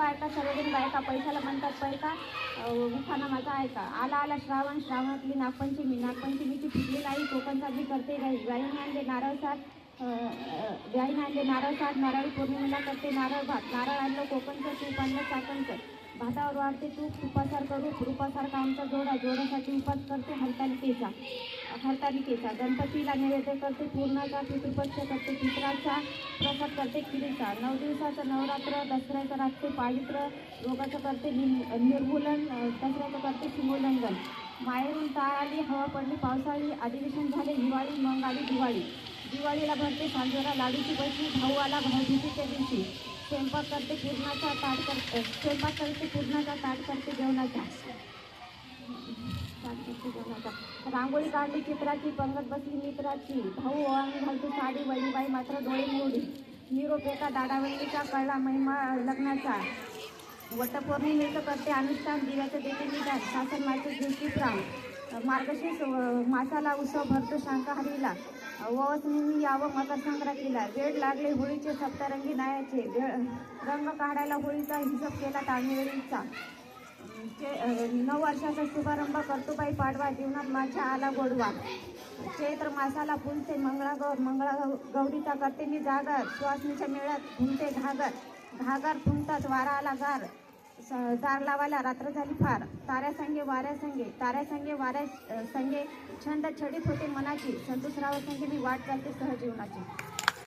ऐका सर्वजण बायका पैशाला म्हणतात पैका उखाणा माझा ऐका. आला आला श्रावण, श्रावणातली नागपंचमीची पिकली आई कोकण साजरी करते गाई. गाईने आणले नारळ साठ, नारळी पौर्णिमेला करते नारळ भात. नारळ आणलं कोकणचं, तूप आणलं चाकणचं. भातावर वाढते तूप, तुपासार करू रूपासारखा आमचा जोडा. जोडासाठी उपास करते हरतालिकेचा. गणपतीला नैवेद्य करते पूर्णाचा. पितृपक्ष करते पित्राचा. प्रसाद करते खिरीचा. 9 दिवसाचं नवरात्र. दसऱ्याचं राखते पावित्र. रोगाचं करते निर्मूलन. दसऱ्याचं करते सीमोल्लंघन. माहेरून ताळ आली, हवा पडली पावसाळी. अधिवेशन झाले हिवाळी, मग आली दिवाळी. दिवाळीला भरते सांजोरा लाडूची बशी. भाऊ आला भाऊबीजेच्या दिवशी. स्वयंपाक करते पूर्णाचा ताट करते जेवणाचा. रांगोळी काढली चित्राची, पंगत बसली मित्राची. भाऊ ओवाळणी घालते साडी, वहिनीबाई मात्र डोळे मोडी. निरोप एका दाडावणीचा, कळला महिमा लग्नाचा. वटपौर्णिमेचं करते अनुष्ठान, दिव्याचं देते निदान. सासर मासे घेते प्राण. मार्गशीर्ष मासाला उत्सव भरतो शांकाहारीला. वसनींनी यावं मकर संक्रांतीला. वेळ लागले होळीचे सप्तरंगी नायाचे. रंग काढायला होळीचा हिशोब केला ताळमेळीचा. 9 वर्षाचा शुभारंभ करतो बाई पाडवा. जीवनात माझ्या आला गोडवा. चैत्र मासाला फुलते मंगळागौरीचा करते मी जागर. सुवासनीच्या मेळ्यात घुमते घागर फुंकतात वारा आला गार. दार लावायला रात्र झाली फार. ताऱ्यासंगे वाऱ्या संगे छंद छडीत होते मनाची. संतोषराव संगे मी वाट चालते सहजीवनाची.